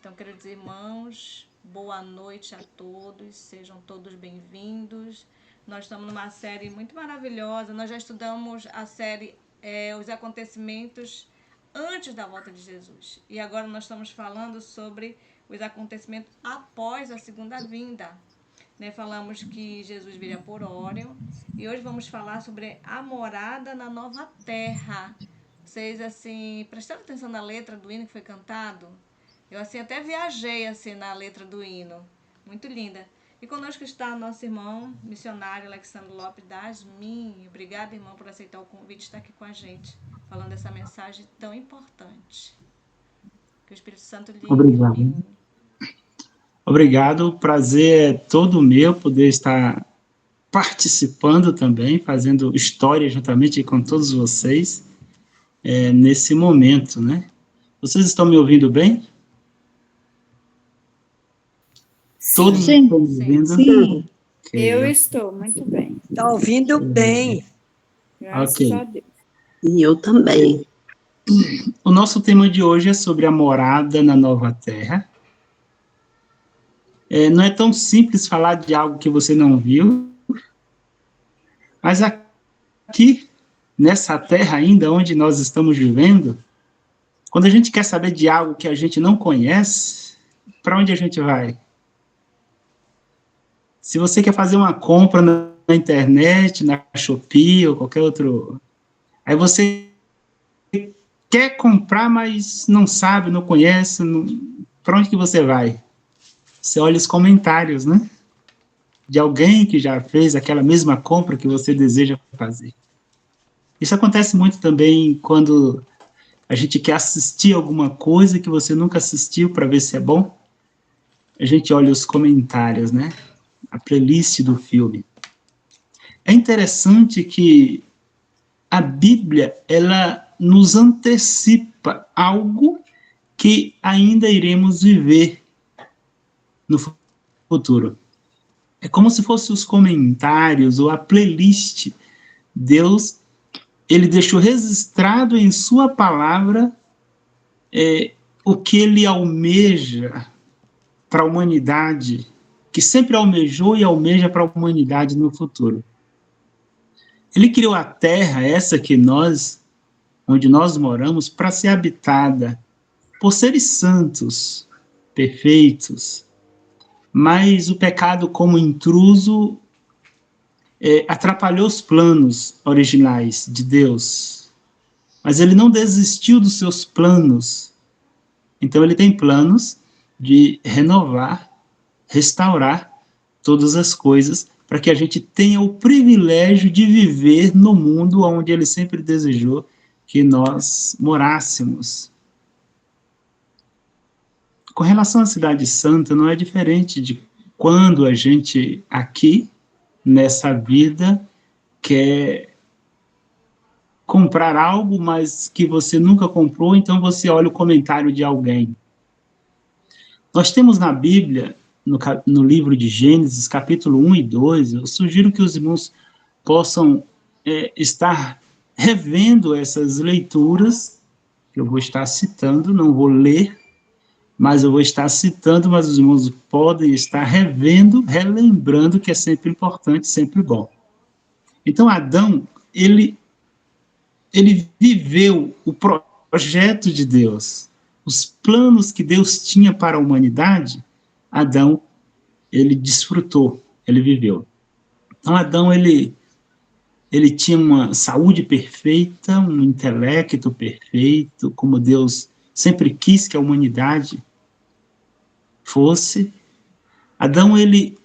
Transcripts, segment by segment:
Então, queridos irmãos, boa noite a todos, sejam todos bem-vindos. Nós estamos numa série muito maravilhosa, nós já estudamos a série Os Acontecimentos antes da volta de Jesus. E agora nós estamos falando sobre os acontecimentos após a segunda vinda. Falamos que Jesus viria por Órion e hoje vamos falar sobre a morada na nova terra. Vocês, assim, prestaram atenção na letra do hino que foi cantado? Eu, assim, até viajei, assim, na letra do hino. Muito linda. E conosco está nosso irmão, missionário Alexandre Lopes Dasmin. Obrigada, irmão, por aceitar o convite de estar aqui com a gente, falando dessa mensagem tão importante. Que o Espírito Santo lhe ilumine. Obrigado, o prazer é todo meu poder estar participando também, fazendo história juntamente com todos vocês nesse momento, né? Vocês estão me ouvindo bem? Todos Sim, estão me ouvindo? sim. Okay. Eu estou muito bem. Está ouvindo bem. Graças a Deus. E eu também. O nosso tema de hoje é sobre a morada na nova terra. Não é tão simples falar de algo que você não viu, mas aqui, nessa terra ainda onde nós estamos vivendo, quando a gente quer saber de algo que a gente não conhece, para onde a gente vai? Se você quer fazer uma compra na internet, na Shopee ou qualquer outro... Aí você quer comprar, mas não sabe, não conhece, para onde que você vai? Você olha os comentários, né? De alguém que já fez aquela mesma compra que você deseja fazer. Isso acontece muito também quando a gente quer assistir alguma coisa que você nunca assistiu para ver se é bom. A gente olha os comentários, né? A playlist do filme. É interessante que a Bíblia, ela nos antecipa algo que ainda iremos viver no futuro. É como se fossem os comentários ou a playlist. Deus, ele deixou registrado em sua palavra o que ele almeja para a humanidade, que sempre almejou e almeja para a humanidade no futuro. Ele criou a terra, essa que onde nós moramos, para ser habitada por seres santos, perfeitos. Mas o pecado, como intruso, atrapalhou os planos originais de Deus. Mas ele não desistiu dos seus planos. Então ele tem planos de renovar, restaurar todas as coisas, para que a gente tenha o privilégio de viver no mundo onde ele sempre desejou que nós morássemos. Com relação à Cidade Santa, não é diferente de quando a gente aqui, nessa vida, quer comprar algo, mas que você nunca comprou, então você olha o comentário de alguém. Nós temos na Bíblia, no livro de Gênesis, capítulo 1 e 2, eu sugiro que os irmãos possam estar revendo essas leituras, que eu vou estar citando, não vou ler, mas eu vou estar citando, mas os irmãos podem estar revendo, relembrando, que é sempre importante, sempre bom. Então, Adão, ele viveu o projeto de Deus, os planos que Deus tinha para a humanidade. Adão, ele desfrutou, ele viveu. Então, Adão, ele tinha uma saúde perfeita, um intelecto perfeito, como Deus sempre quis que a humanidade fosse. Adão, ele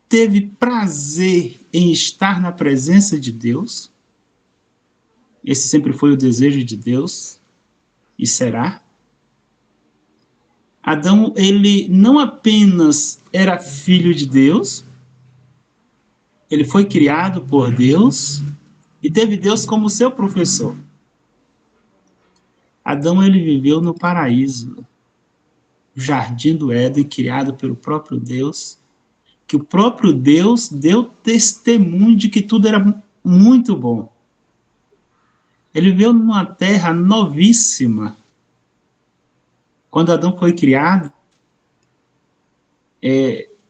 teve prazer em estar na presença de Deus. Esse sempre foi o desejo de Deus, e será. Adão, ele não apenas era filho de Deus, ele foi criado por Deus, e teve Deus como seu professor. Adão, ele viveu no paraíso, o jardim do Éden, criado pelo próprio Deus, que o próprio Deus deu testemunho de que tudo era muito bom. Ele viveu numa terra novíssima, Quando Adão foi criado,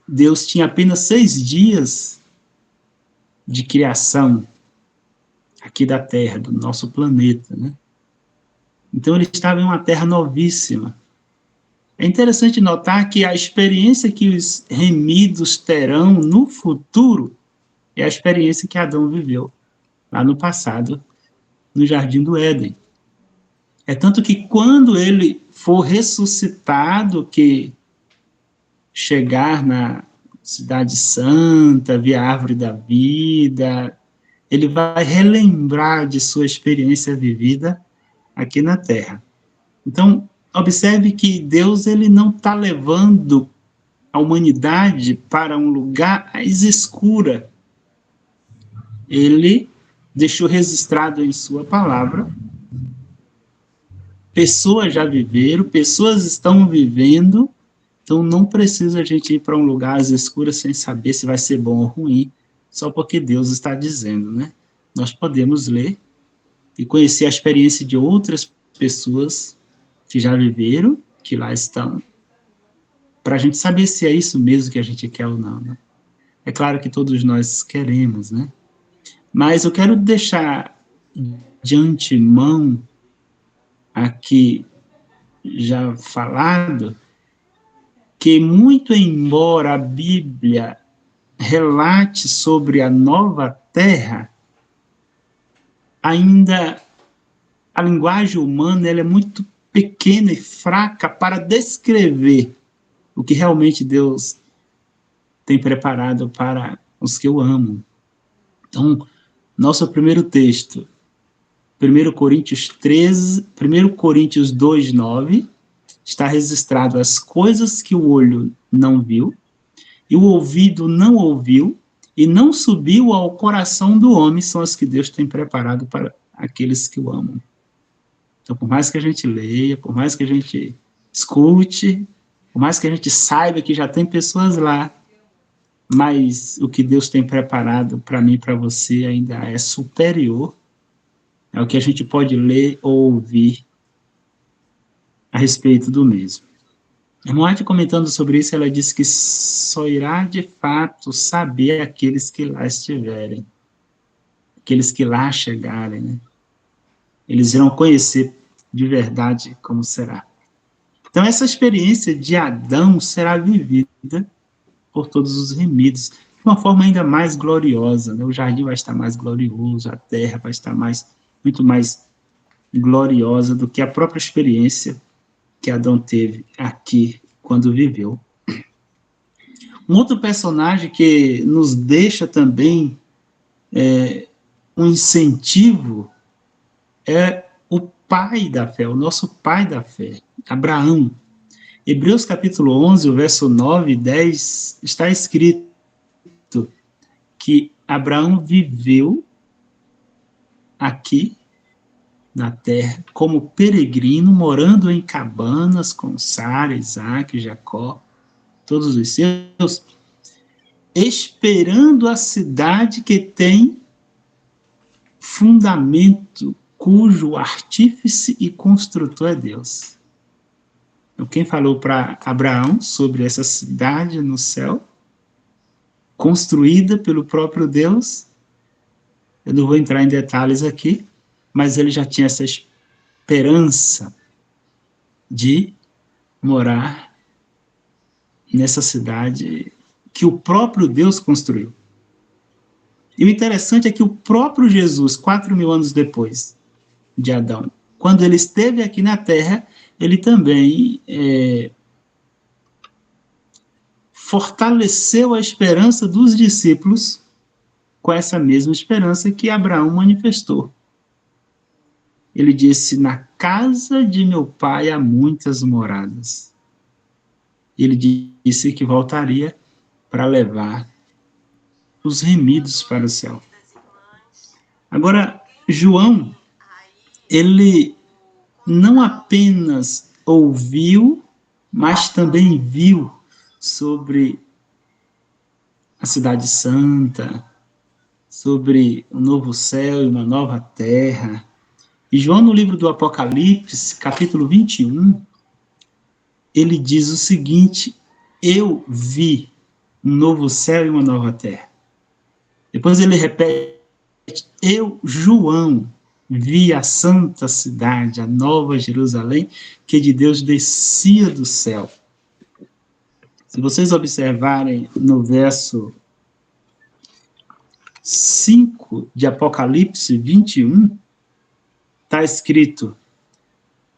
Deus tinha apenas 6 dias de criação aqui da Terra, do nosso planeta, né? Então ele estava em uma terra novíssima. É interessante notar que a experiência que os remidos terão no futuro é a experiência que Adão viveu lá no passado, no Jardim do Éden. É tanto que quando ele for ressuscitado, que chegar na Cidade Santa, via Árvore da Vida, ele vai relembrar de sua experiência vivida aqui na Terra. Então, observe que Deus ele não está levando a humanidade para um lugar mais escura. Ele deixou registrado em sua palavra. Pessoas já viveram, pessoas estão vivendo, então não precisa a gente ir para um lugar às escuras sem saber se vai ser bom ou ruim, só porque Deus está dizendo, né? Nós podemos ler e conhecer a experiência de outras pessoas que já viveram, que lá estão, para a gente saber se é isso mesmo que a gente quer ou não, né? É claro que todos nós queremos, né? Mas eu quero deixar de antemão aqui já falado que muito embora a Bíblia relate sobre a nova terra, ainda a linguagem humana ela é muito pequena e fraca para descrever o que realmente Deus tem preparado para os que o amam. Então, nosso primeiro texto, 1 Coríntios 2, 9, está registrado as coisas que o olho não viu, e o ouvido não ouviu, e não subiu ao coração do homem, são as que Deus tem preparado para aqueles que o amam. Então, por mais que a gente leia, por mais que a gente escute, por mais que a gente saiba que já tem pessoas lá, mas o que Deus tem preparado para mim e para você ainda é superior ao que a gente pode ler ou ouvir a respeito do mesmo. A Moate, comentando sobre isso, ela disse que só irá de fato saber aqueles que lá estiverem, aqueles que lá chegarem, né? Eles irão conhecer de verdade como será. Então, essa experiência de Adão será vivida por todos os remidos, de uma forma ainda mais gloriosa, né? O jardim vai estar mais glorioso, a terra vai estar muito mais gloriosa do que a própria experiência que Adão teve aqui quando viveu. Um outro personagem que nos deixa também um incentivo é o pai da fé, o nosso pai da fé, Abraão. Hebreus capítulo 11, o verso 9 e 10, está escrito que Abraão viveu aqui na terra como peregrino, morando em cabanas com Sara, Isaac, Jacó, todos os seus, esperando a cidade que tem fundamento, cujo artífice e construtor é Deus. Então, quem falou para Abraão sobre essa cidade no céu, construída pelo próprio Deus, eu não vou entrar em detalhes aqui, mas ele já tinha essa esperança de morar nessa cidade que o próprio Deus construiu. E o interessante é que o próprio Jesus, 4.000 anos depois de Adão, quando ele esteve aqui na Terra, ele também fortaleceu a esperança dos discípulos com essa mesma esperança que Abraão manifestou. Ele disse, na casa de meu pai há muitas moradas. Ele disse que voltaria para levar os remidos para o céu. Agora, João, ele não apenas ouviu, mas também viu sobre a Cidade Santa, sobre um novo céu e uma nova terra. E João, no livro do Apocalipse, capítulo 21, ele diz o seguinte: eu vi um novo céu e uma nova terra. Depois ele repete: eu, João, vi a santa cidade, a nova Jerusalém, que de Deus descia do céu. Se vocês observarem no verso 5 de Apocalipse 21, está escrito: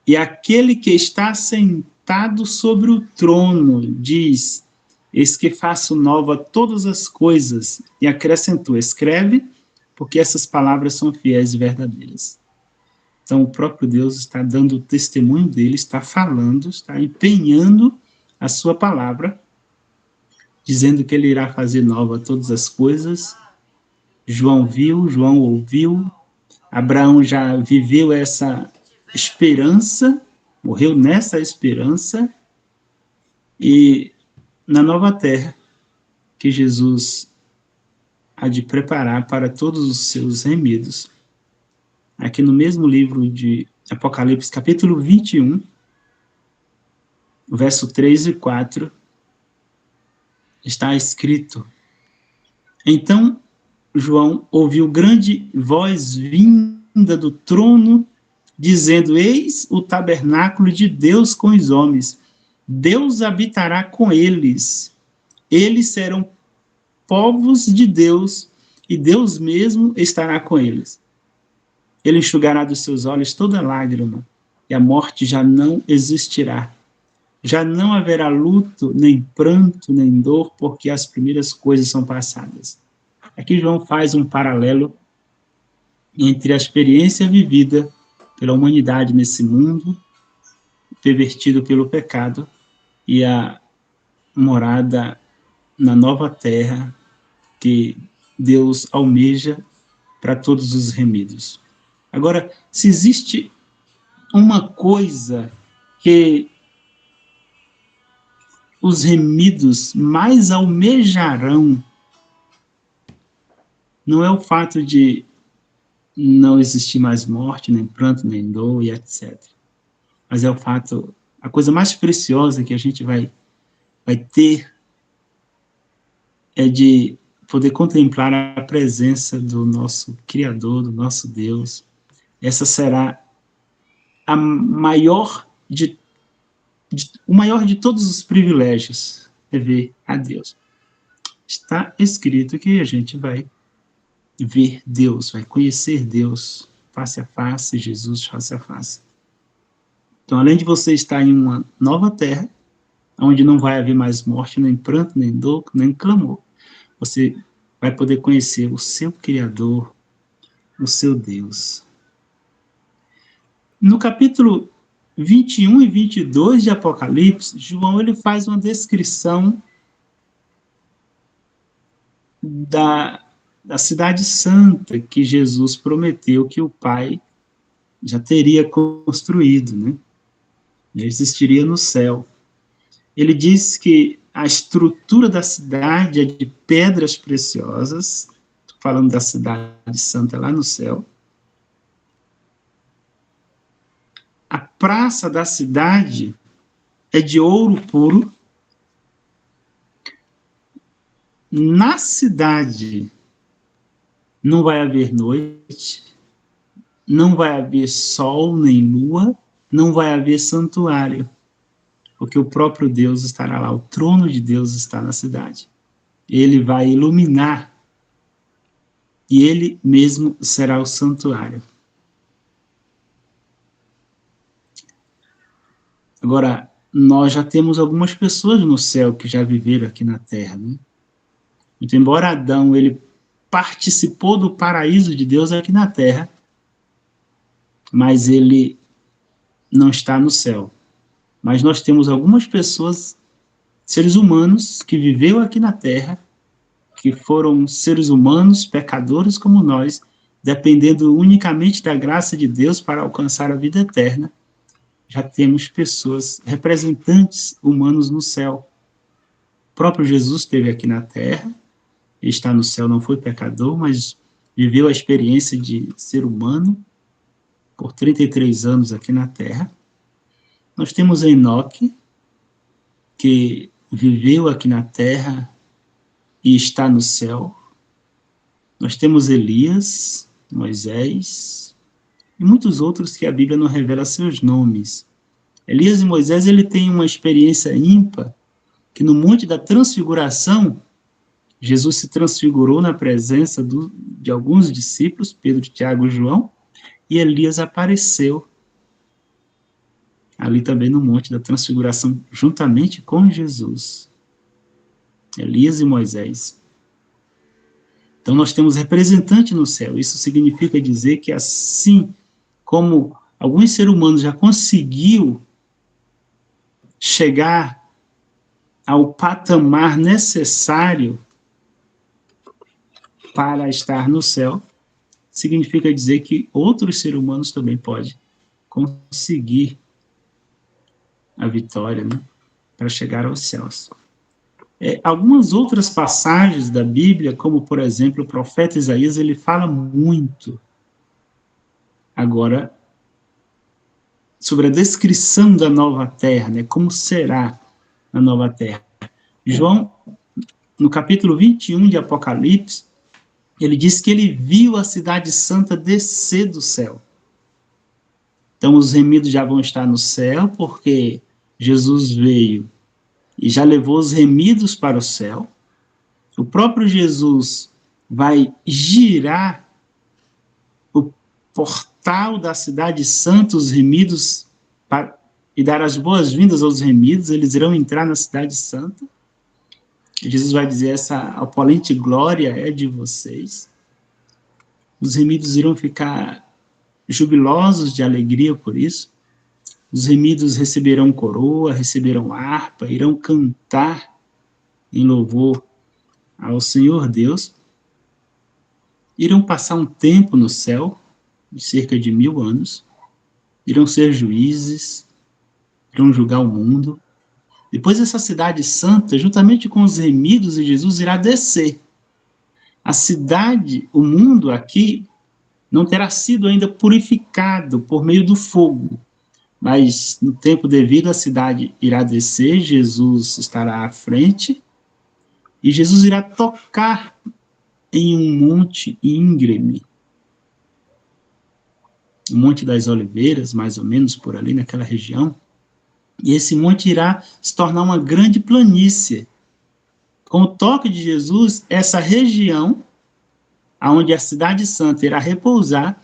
e aquele que está sentado sobre o trono diz: eis que faço nova todas as coisas. E acrescentou: escreve, porque essas palavras são fiéis e verdadeiras. Então, o próprio Deus está dando o testemunho dele, está falando, está empenhando a sua palavra, dizendo que ele irá fazer nova todas as coisas. João viu, João ouviu, Abraão já viveu essa esperança, morreu nessa esperança, e na nova terra que Jesus há de preparar para todos os seus remidos. Aqui no mesmo livro de Apocalipse, capítulo 21, verso 3 e 4, está escrito: então João ouviu grande voz vinda do trono, dizendo: eis o tabernáculo de Deus com os homens. Deus habitará com eles. Eles serão povos de Deus, e Deus mesmo estará com eles. Ele enxugará dos seus olhos toda lágrima, e a morte já não existirá. Já não haverá luto, nem pranto, nem dor, porque as primeiras coisas são passadas. Aqui João faz um paralelo entre a experiência vivida pela humanidade nesse mundo, pervertido pelo pecado, e a morada na nova terra que Deus almeja para todos os remidos. Agora, se existe uma coisa que os remidos mais almejarão, não é o fato de não existir mais morte, nem pranto, nem dor e etc. Mas é o fato, a coisa mais preciosa que a gente vai ter é de poder contemplar a presença do nosso Criador, do nosso Deus. Essa será a maior o maior de todos os privilégios, é ver a Deus. Está escrito que a gente vai ver Deus, vai conhecer Deus face a face, Jesus face a face. Então, além de você estar em uma nova terra, onde não vai haver mais morte, nem pranto, nem dor, nem clamor, você vai poder conhecer o seu Criador, o seu Deus. No capítulo 21 e 22 de Apocalipse, João ele faz uma descrição da cidade santa que Jesus prometeu que o Pai já teria construído, né? Existiria no céu. Ele diz que a estrutura da cidade é de pedras preciosas, falando da cidade santa lá no céu. A praça da cidade é de ouro puro. Na cidade não vai haver noite, não vai haver sol nem lua, não vai haver santuário, porque o próprio Deus estará lá, o trono de Deus está na cidade. Ele vai iluminar e ele mesmo será o santuário. Agora, nós já temos algumas pessoas no céu que já viveram aqui na terra, né? Então, embora Adão ele participou do paraíso de Deus aqui na terra, mas ele não está no céu. Mas nós temos algumas pessoas, seres humanos, que viveu aqui na terra, que foram seres humanos, pecadores como nós, dependendo unicamente da graça de Deus para alcançar a vida eterna. Já temos pessoas, representantes humanos no céu. O próprio Jesus esteve aqui na terra, ele está no céu, não foi pecador, mas viveu a experiência de ser humano por 33 anos aqui na terra. Nós temos Enoque, que viveu aqui na terra e está no céu. Nós temos Elias, Moisés e muitos outros que a Bíblia não revela seus nomes. Elias e Moisés, ele tem uma experiência ímpar, que no Monte da Transfiguração, Jesus se transfigurou na presença de alguns discípulos, Pedro, Tiago e João, e Elias apareceu ali também no Monte da Transfiguração, juntamente com Jesus. Elias e Moisés. Então nós temos representante no céu. Isso significa dizer que assim como alguns seres humanos já conseguiu chegar ao patamar necessário para estar no céu, significa dizer que outros seres humanos também podem conseguir a vitória, né, para chegar aos céus. Algumas outras passagens da Bíblia, como, por exemplo, o profeta Isaías, ele fala muito agora sobre a descrição da nova terra, né, como será a nova terra. João, no capítulo 21 de Apocalipse, ele diz que ele viu a cidade santa descer do céu. Então os remidos já vão estar no céu, porque Jesus veio e já levou os remidos para o céu. O próprio Jesus vai girar o portal da cidade santa, os remidos, e dar as boas-vindas aos remidos. Eles irão entrar na cidade santa. Jesus vai dizer: essa opulente glória é de vocês. Os remidos irão ficar jubilosos de alegria por isso. Os remidos receberão coroa, receberão harpa, irão cantar em louvor ao Senhor Deus. Irão passar um tempo no céu, de cerca de 1000 anos. Irão ser juízes, irão julgar o mundo. Depois essa cidade santa, juntamente com os remidos e Jesus, irá descer. A cidade, o mundo aqui, não terá sido ainda purificado por meio do fogo, mas no tempo devido a cidade irá descer, Jesus estará à frente, e Jesus irá tocar em um monte íngreme, o Monte das Oliveiras, mais ou menos por ali naquela região, e esse monte irá se tornar uma grande planície. Com o toque de Jesus, essa região, onde a cidade santa irá repousar,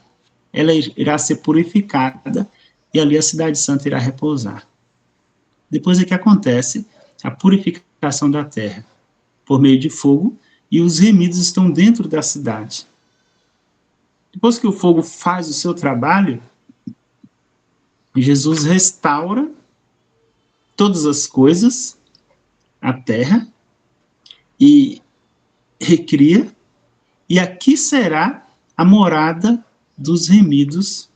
ela irá ser purificada, e ali a cidade santa irá repousar. Depois é que acontece a purificação da terra, por meio de fogo, e os remidos estão dentro da cidade. Depois que o fogo faz o seu trabalho, Jesus restaura todas as coisas, a terra, e recria, e aqui será a morada dos remidos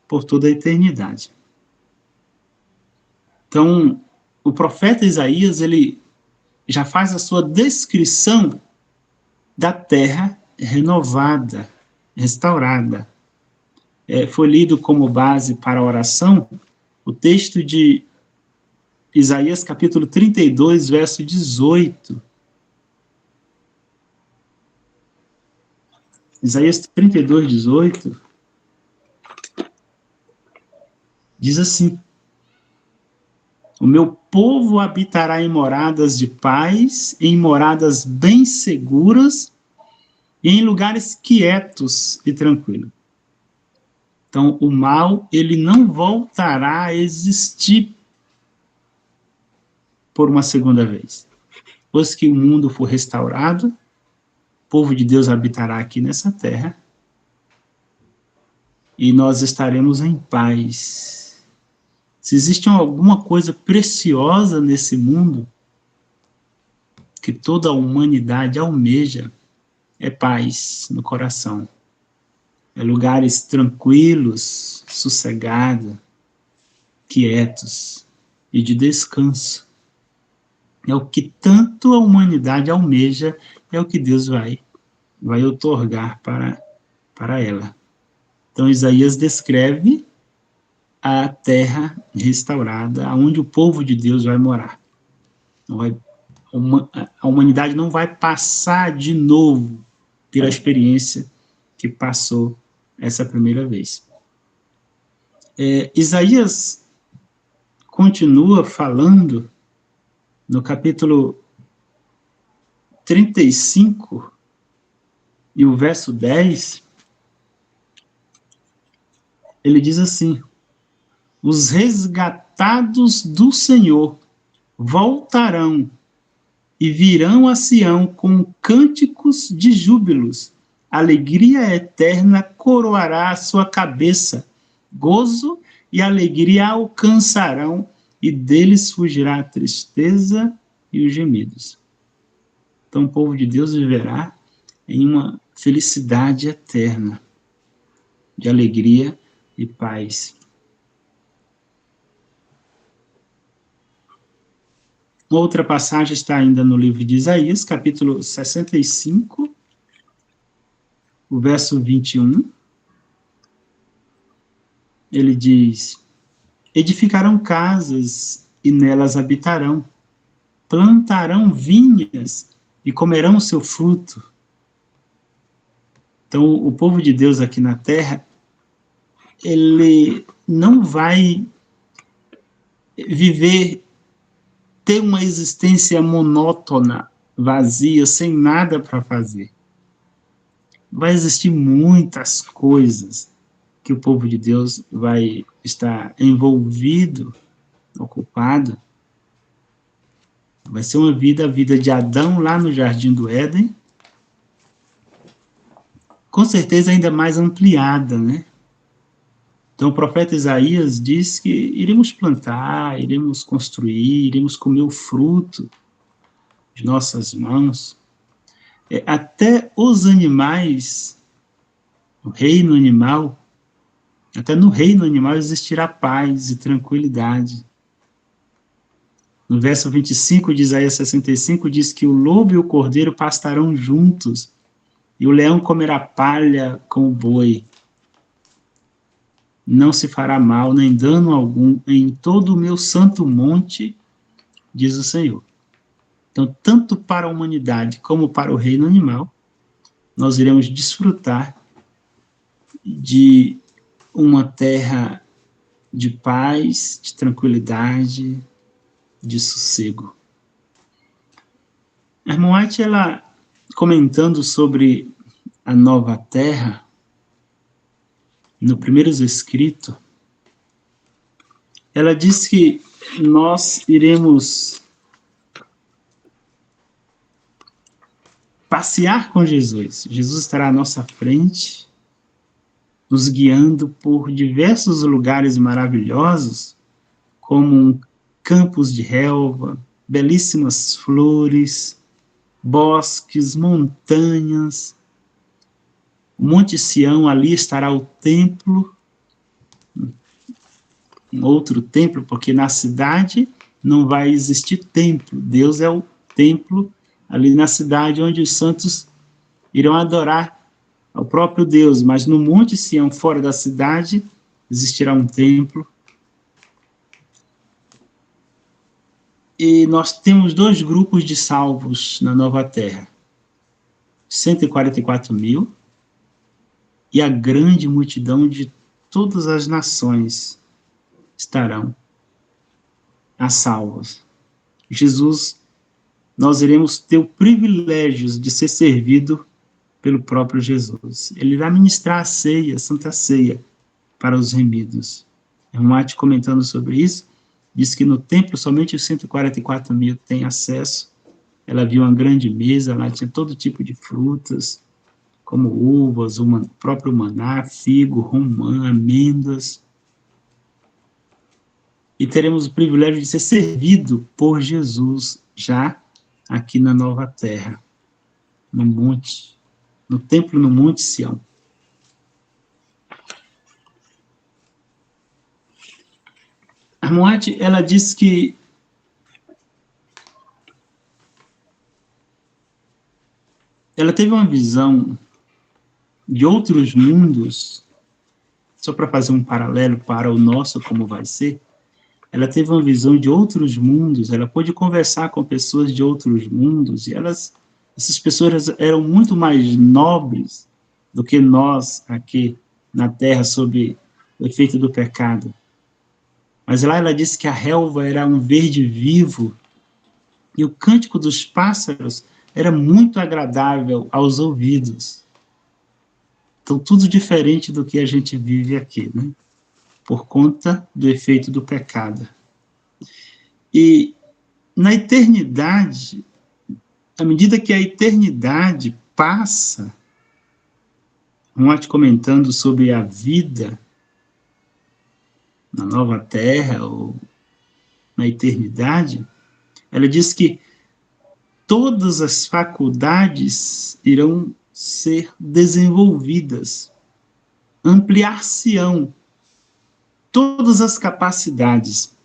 por toda a eternidade. Então, o profeta Isaías, ele já faz a sua descrição da terra renovada, restaurada. Foi lido como base para a oração o texto de Isaías capítulo 32, verso 18. Isaías 32, 18, diz assim: o meu povo habitará em moradas de paz, em moradas bem seguras, e em lugares quietos e tranquilos. Então, o mal, ele não voltará a existir por uma segunda vez. Depois que o mundo for restaurado, o povo de Deus habitará aqui nessa terra, e nós estaremos em paz. Se existe alguma coisa preciosa nesse mundo que toda a humanidade almeja, é paz no coração. É lugares tranquilos, sossegados, quietos e de descanso. É o que tanto a humanidade almeja, é o que Deus vai outorgar para ela. Então Isaías descreve a terra restaurada, onde o povo de Deus vai morar. A humanidade não vai passar de novo pela experiência que passou essa primeira vez. Isaías continua falando no capítulo 35 e o verso 10, ele diz assim: os resgatados do Senhor voltarão e virão a Sião com cânticos de júbilos. Alegria eterna coroará a sua cabeça. Gozo e alegria alcançarão, e deles fugirá a tristeza e os gemidos. Então o povo de Deus viverá em uma felicidade eterna, de alegria e paz. Outra passagem está ainda no livro de Isaías, capítulo 65, o verso 21. Ele diz: edificarão casas e nelas habitarão, plantarão vinhas e comerão o seu fruto. Então, o povo de Deus aqui na terra, ele não vai ter uma existência monótona, vazia, sem nada para fazer. Vai existir muitas coisas que o povo de Deus vai estar envolvido, ocupado. Vai ser a vida de Adão lá no Jardim do Éden, com certeza ainda mais ampliada, né? Então o profeta Isaías diz que iremos plantar, iremos construir, iremos comer o fruto de nossas mãos. Até os animais, o reino animal, até no reino animal existirá paz e tranquilidade. No verso 25 de Isaías 65 diz que o lobo e o cordeiro pastarão juntos, e o leão comerá palha com o boi. Não se fará mal, nem dano algum, em todo o meu santo monte, diz o Senhor. Então, tanto para a humanidade como para o reino animal, nós iremos desfrutar de uma terra de paz, de tranquilidade, de sossego. A irmã White, ela, comentando sobre a nova terra, no primeiro escrito, ela diz que nós iremos passear com Jesus. Jesus estará à nossa frente, nos guiando por diversos lugares maravilhosos, como campos de relva, belíssimas flores, bosques, montanhas. O Monte Sião, ali estará o templo, um outro templo, porque na cidade não vai existir templo. Deus é o templo ali na cidade onde os santos irão adorar ao próprio Deus, mas no Monte Sião, fora da cidade, existirá um templo. E nós temos 2 grupos de salvos na nova terra: 144 mil, e a grande multidão de todas as nações estarão a salvos. Jesus, nós iremos ter o privilégio de ser servido pelo próprio Jesus. Ele vai ministrar a ceia, a Santa Ceia, para os remidos. A irmã Mate, comentando sobre isso, diz que no templo somente os 144 mil têm acesso. Ela viu uma grande mesa, lá tinha todo tipo de frutas, como uvas, o próprio maná, figo, romã, amêndoas. E teremos o privilégio de ser servido por Jesus já aqui na nova terra, no monte, no templo no Monte Sião. A Moate, ela diz que ela teve uma visão de outros mundos, só para fazer um paralelo para o nosso, como vai ser, ela teve uma visão de outros mundos, ela pôde conversar com pessoas de outros mundos, e essas pessoas eram muito mais nobres do que nós aqui na Terra, sob o efeito do pecado. Mas lá ela disse que a relva era um verde vivo, e o cântico dos pássaros era muito agradável aos ouvidos. Então, tudo diferente do que a gente vive aqui, né? Por conta do efeito do pecado. E na eternidade, à medida que a eternidade passa, Monte comentando sobre a vida na nova terra ou na eternidade, ela diz que todas as faculdades irão ser desenvolvidas, ampliar-se-ão todas as capacidades.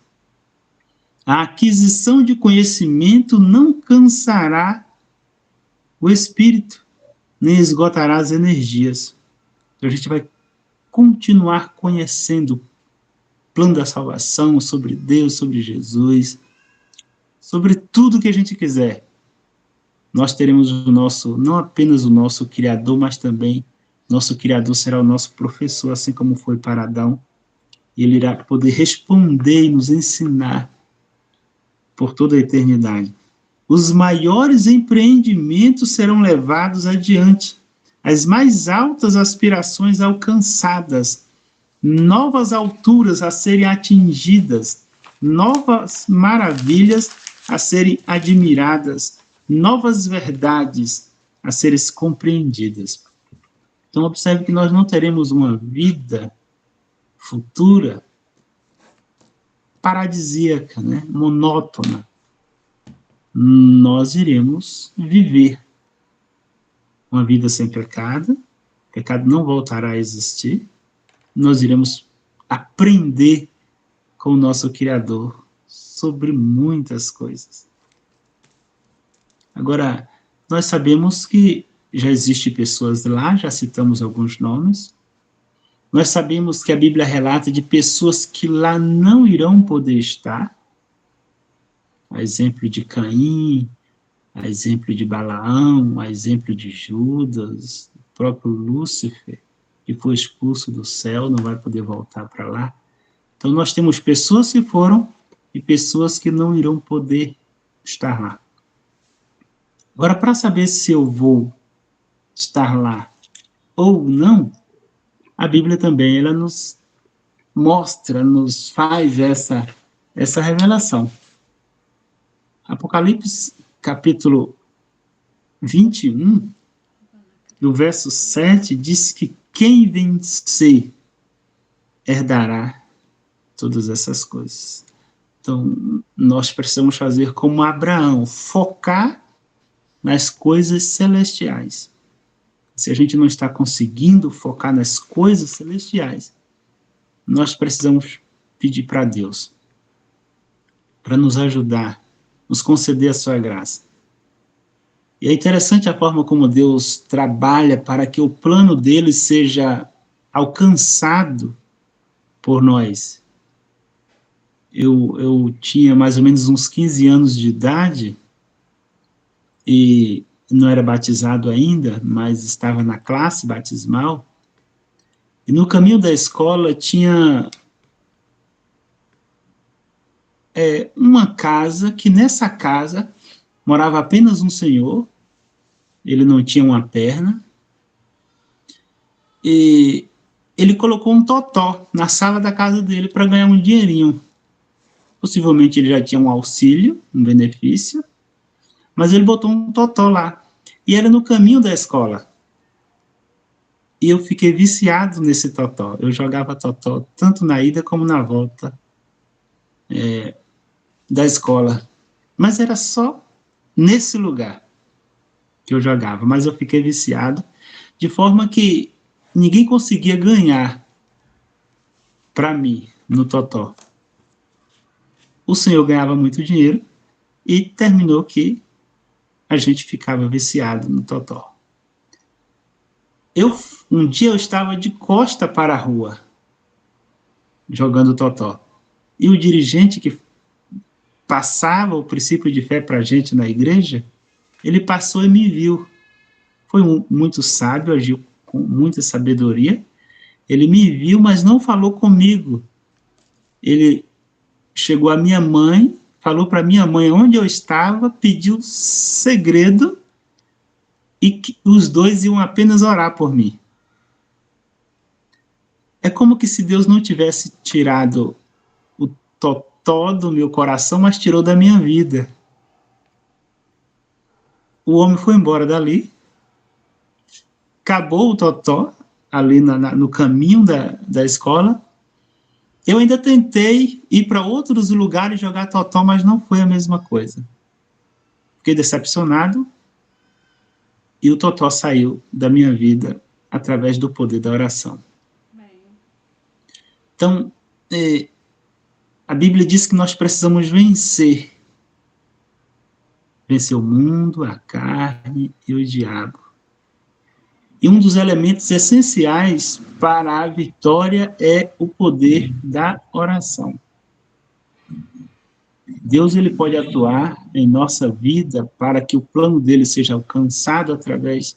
A aquisição de conhecimento não cansará o espírito, nem esgotará as energias. Então a gente vai continuar conhecendo o plano da salvação, sobre Deus, sobre Jesus, sobre tudo que a gente quiser. Nós teremos o nosso, não apenas o nosso Criador, mas também nosso Criador será o nosso professor, assim como foi para Adão. E ele irá poder responder e nos ensinar por toda a eternidade. Os maiores empreendimentos serão levados adiante, as mais altas aspirações alcançadas, novas alturas a serem atingidas, novas maravilhas a serem admiradas, novas verdades a serem compreendidas. Então, observe que nós não teremos uma vida futura paradisíaca, né? Monótona. Nós iremos viver uma vida sem pecado, o pecado não voltará a existir, nós iremos aprender com o nosso Criador sobre muitas coisas. Agora, nós sabemos que já existem pessoas lá, já citamos alguns nomes, nós sabemos que a Bíblia relata de pessoas que lá não irão poder estar, a exemplo de Caim, a exemplo de Balaão, a exemplo de Judas, o próprio Lúcifer, que foi expulso do céu, não vai poder voltar para lá. Então nós temos pessoas que foram e pessoas que não irão poder estar lá. Agora, para saber se eu vou estar lá ou não, a Bíblia também ela nos mostra, nos faz essa revelação. Apocalipse, capítulo 21, no verso 7, diz que quem vencer herdará todas essas coisas. Então, nós precisamos fazer como Abraão, focar nas coisas celestiais. Se a gente não está conseguindo focar nas coisas celestiais, nós precisamos pedir para Deus, para nos ajudar, nos conceder a sua graça. E é interessante a forma como Deus trabalha para que o plano dele seja alcançado por nós. Eu tinha mais ou menos uns 15 anos de idade e não era batizado ainda, mas estava na classe batismal. E no caminho da escola tinha uma casa, que nessa casa morava apenas um senhor, ele não tinha uma perna, e ele colocou um totó na sala da casa dele para ganhar um dinheirinho. Possivelmente ele já tinha um auxílio, um benefício, mas ele botou um totó lá, e era no caminho da escola. E eu fiquei viciado nesse totó, eu jogava totó tanto na ida como na volta da escola, mas era só nesse lugar que eu jogava, mas eu fiquei viciado, de forma que ninguém conseguia ganhar para mim no totó. O senhor ganhava muito dinheiro e terminou que a gente ficava viciado no totó. Um dia eu estava de costa para a rua, jogando totó. E o dirigente que passava o princípio de fé para a gente na igreja, ele passou e me viu. Foi muito sábio, agiu com muita sabedoria. Ele me viu, mas não falou comigo. Ele chegou à minha mãe, falou para minha mãe onde eu estava, pediu segredo e que os dois iam apenas orar por mim. É como que se Deus não tivesse tirado o totó do meu coração, mas tirou da minha vida. O homem foi embora dali, acabou o totó ali no caminho da escola. Eu ainda tentei ir para outros lugares jogar totó, mas não foi a mesma coisa. Fiquei decepcionado e o totó saiu da minha vida através do poder da oração. Então, a Bíblia diz que nós precisamos vencer. Vencer o mundo, a carne e o diabo. E um dos elementos essenciais para a vitória é o poder da oração. Deus ele pode atuar em nossa vida para que o plano dele seja alcançado através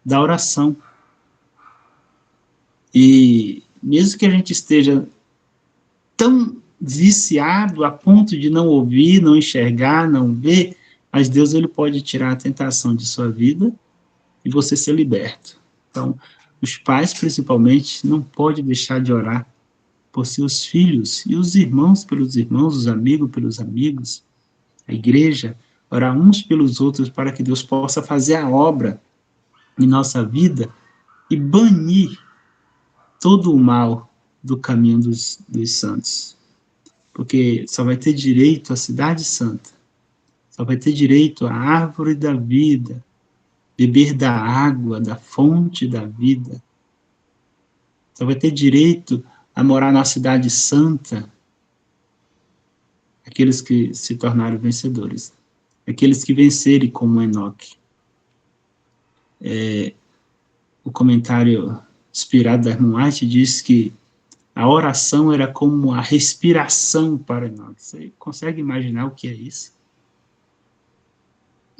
da oração. E mesmo que a gente esteja tão viciado a ponto de não ouvir, não enxergar, não ver, mas Deus ele pode tirar a tentação de sua vida e você ser liberto. Então, os pais, principalmente, não podem deixar de orar por seus filhos, e os irmãos pelos irmãos, os amigos pelos amigos, a igreja, orar uns pelos outros para que Deus possa fazer a obra em nossa vida e banir todo o mal do caminho dos santos. Porque só vai ter direito à cidade santa, só vai ter direito à árvore da vida, beber da água, da fonte da vida. Só vai ter direito a morar na cidade santa aqueles que se tornaram vencedores, aqueles que vencerem como Enoque. O comentário inspirado da irmã White diz que a oração era como a respiração para Enoque. Você consegue imaginar o que é isso?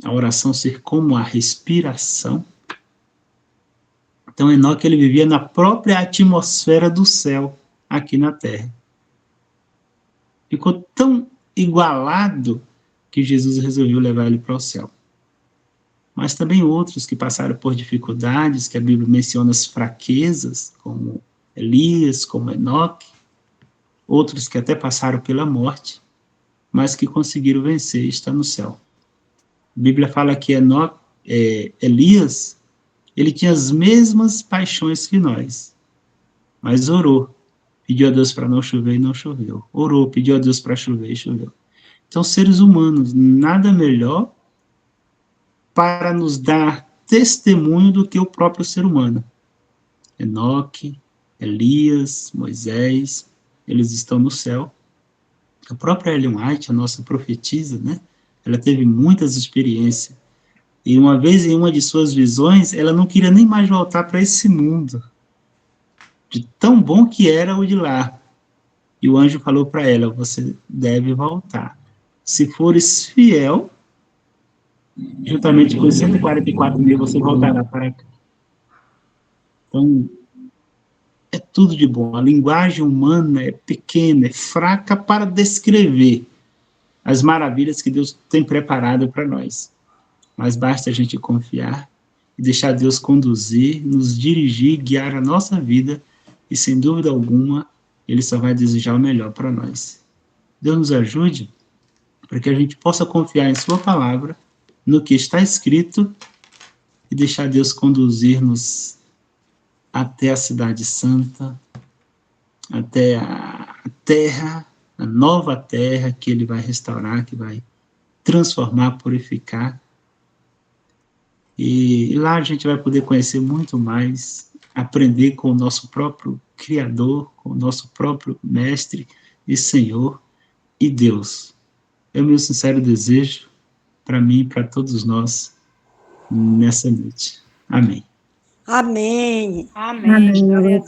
A oração ser como a respiração? Então, Enoque ele vivia na própria atmosfera do céu, aqui na terra. Ficou tão igualado que Jesus resolveu levar ele para o céu. Mas também outros que passaram por dificuldades, que a Bíblia menciona as fraquezas, como Elias, como Enoque, outros que até passaram pela morte, mas que conseguiram vencer e estão no céu. A Bíblia fala que Elias, ele tinha as mesmas paixões que nós, mas orou, pediu a Deus para não chover e não choveu. Orou, pediu a Deus para chover e choveu. Então, seres humanos, nada melhor para nos dar testemunho do que o próprio ser humano. Enoque, Elias, Moisés, eles estão no céu. A própria Ellen White, a nossa profetisa, né? Ela teve muitas experiências. E uma vez, em uma de suas visões, ela não queria nem mais voltar para esse mundo, de tão bom que era o de lá. E o anjo falou para ela, você deve voltar. Se fores fiel, juntamente com os 144 mil, você voltará para cá. Então, é tudo de bom. A linguagem humana é pequena, é fraca para descrever as maravilhas que Deus tem preparado para nós. Mas basta a gente confiar e deixar Deus conduzir, nos dirigir, guiar a nossa vida, e sem dúvida alguma, Ele só vai desejar o melhor para nós. Deus nos ajude para que a gente possa confiar em Sua palavra, no que está escrito, e deixar Deus conduzir-nos até a cidade santa, até a terra, a nova terra que Ele vai restaurar, que vai transformar, purificar. E lá a gente vai poder conhecer muito mais, aprender com o nosso próprio Criador, com o nosso próprio Mestre e Senhor e Deus. É o meu sincero desejo para mim e para todos nós nessa noite. Amém. Amém. Amém.